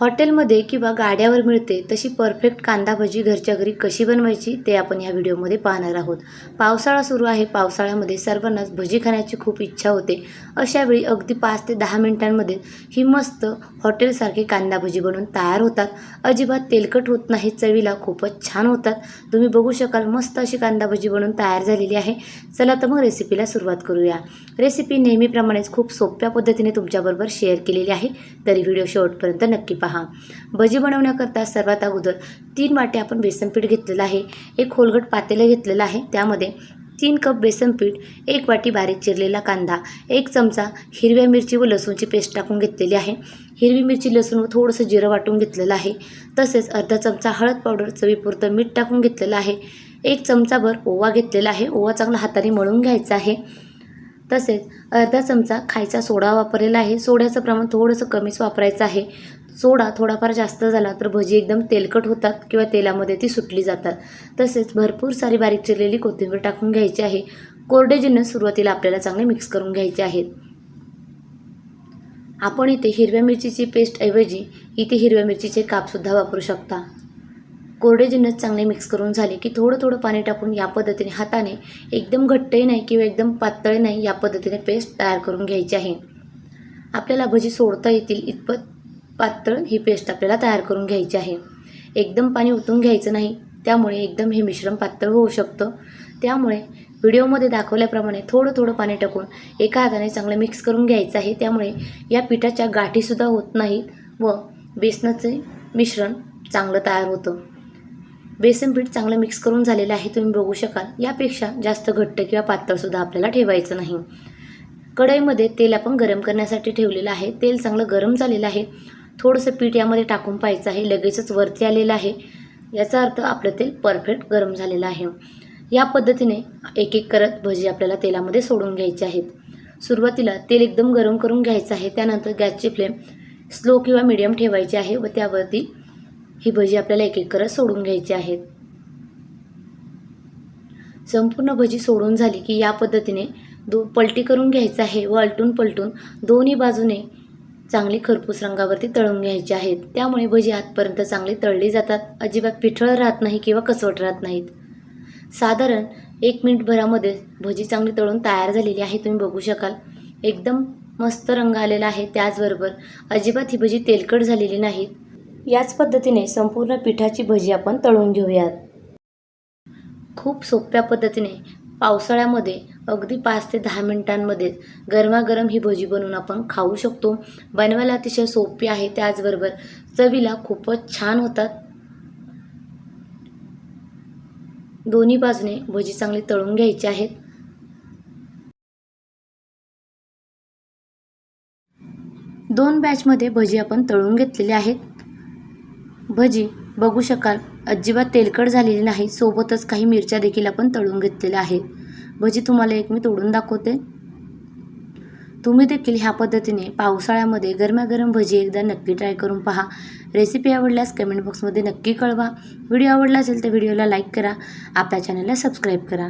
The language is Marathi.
हॉटेलमध्ये किंवा गाड्यावर मिळते तशी परफेक्ट कांदा भजी घरच्या घरी कशी बनवायची ते आपण या व्हिडिओमध्ये पाहणार आहोत। पावसाळा सुरू आहे। पावसाळ्यामध्ये सर्वांनाच भजी खाण्याची खूप इच्छा होते। अशा वेळी अगदी 5 ते 10 मिनिटांमध्ये ही मस्त हॉटेलसारखी कांदा भजी बनवून तयार होतात। अजिबात तेलकट होत नाही, चवीला खूपच छान होतात। तुम्ही बघू शकाल मस्त अशी कांदा भजी बनवून तयार झालेली आहे। चला तर मग रेसिपीला सुरुवात करूया। रेसिपी नेहमीप्रमाणेच खूप सोप्या पद्धतीने तुमच्याबरोबर शेअर केलेली आहे, तरी व्हिडिओ शेवटपर्यंत नक्की पहा। भजी बनवण्याकरता सर्वात अगोदर 3 वाटी आपण बेसन पीठ घेतलेलं आहे। एक खोलगट पातेलं घेतलेलं आहे, त्यामध्ये 3 कप बेसन पीठ, 1 वाटी बारीक चिरलेला कांदा, 1 चमचा हिरव्या मिरची व लसूणची पेस्ट टाकून घेतलेली आहे। हिरवी मिरची, लसूण व थोडंसं जिरं वाटून घेतलेलं आहे। तसेच अर्धा चमचा हळद पावडर, चवीपुरतं मीठ टाकून घेतलेलं आहे। 1 चमचाभर ओवा घेतलेला आहे, ओवा चांगला हाताने मळून घ्यायचा आहे। तसेच अर्धा चमचा खायचा सोडा वापरलेला आहे। सोड्याचं प्रमाण थोडंसं कमीच वापरायचं आहे। सोडा थोडाफार जास्त झाला तर भजी एकदम तेलकट होतात किंवा तेलामध्ये ती सुटली जातात। तसेच भरपूर सारी बारीक चिरलेली कोथिंबीर टाकून घ्यायची आहे। कोरडे जिन्नस सुरुवातीला आपल्याला चांगले मिक्स करून घ्यायचे आहेत। आपण इथे हिरव्या मिरचीची पेस्ट ऐवजी इथे हिरव्या मिरचीचे कापसुद्धा वापरू शकता। कोरडे जिन्नस चांगले मिक्स करून झाले की थोडं पाणी टाकून या पद्धतीने हाताने एकदम घट्टही नाही किंवा एकदम पातळ नाही, या पद्धतीने पेस्ट तयार करून घ्यायची आहे। आपल्याला भजी सोडता येतील इतपत पातळ ही पेस्ट आपल्याला तयार करून घ्यायची आहे। एकदम पाणी ओतून घ्यायचं नाही, त्यामुळे एकदम हे मिश्रण पातळ होऊ शकतं। त्यामुळे व्हिडिओमध्ये दाखवल्याप्रमाणे थोडं पाणी टाकून एका हाताने चांगलं मिक्स करून घ्यायचं आहे। त्यामुळे या पिठाच्या गाठीसुद्धा होत नाहीत व बेसनाचे मिश्रण चांगलं तयार होतं। बेसन पीठ चांगलं मिक्स करून झालेलं आहे, तुम्ही बघू शकाल। यापेक्षा जास्त घट्ट किंवा पातळसुद्धा आपल्याला ठेवायचं नाही। कढईमध्ये तेल आपण गरम करण्यासाठी ठेवलेलं आहे। तेल चांगलं गरम झालेलं आहे। थोडंसं पीठ यामध्ये टाकून पाहायचं आहे, लगेचच वरती आलेलं आहे, याचा अर्थ आपलं तेल परफेक्ट गरम झालेलं आहे। या पद्धतीने एक एक करत भजी आपल्याला तेलामध्ये सोडून घ्यायचे आहेत। सुरुवातीला तेल एकदम गरम करून घ्यायचं आहे, त्यानंतर गॅसची फ्लेम स्लो किंवा मीडियम ठेवायची आहे व त्यावरती ही भजी आपल्याला एक एक करत सोडून घ्यायची आहेत। संपूर्ण भजी सोडून झाली की या पद्धतीने पलटी करून घ्यायचं आहे व आलटून पलटून दोन्ही बाजूने चांगली खरपूस रंगावरती तळून घ्यायची आहेत। त्यामुळे भजी आतपर्यंत चांगली तळली जातात, अजिबात पिठळ राहत नाही किंवा कसवट राहत नाहीत। साधारण 1 मिनिटभरामध्ये भजी चांगली तळून तयार झालेली आहे, तुम्ही बघू शकाल। एकदम मस्त रंग आलेला आहे, त्याचबरोबर अजिबात ही भजी तेलकट झालेली नाहीत। याच पद्धतीने संपूर्ण पिठाची भजी आपण तळून घेऊयात। खूप सोप्या पद्धतीने पावसाळ्यामध्ये अगदी 5 ते 10 मिनिटांमध्ये गरमागरम ही भजी बनवून आपण खाऊ शकतो। बनवायला अतिशय सोपी आहे, त्याचबरोबर चवीला खूपच छान होतात। दोन्ही बाजूने भजी चांगली तळून घ्यायची आहेत। दोन बॅचमध्ये भजी आपण तळून घेतलेली आहेत। भजी बघू शकाल अजिबात तेलकट झालेली नाही, सोबतच काही मिरच्या देखील आपण तळून घेतलेल्या आहेत। भजी तुम्हाला एक मी तोडून दाखवते। तुम्ही देखील ह्या पद्धतीने पावसाळ्यामध्ये गरमागरम भजी एकदा नक्की ट्राय करून पहा। रेसिपी आवडल्यास कमेंट बॉक्समध्ये नक्की कळवा। व्हिडिओ आवडला असेल तर व्हिडिओला लाईक करा, आपल्या चॅनलला सबस्क्राईब करा।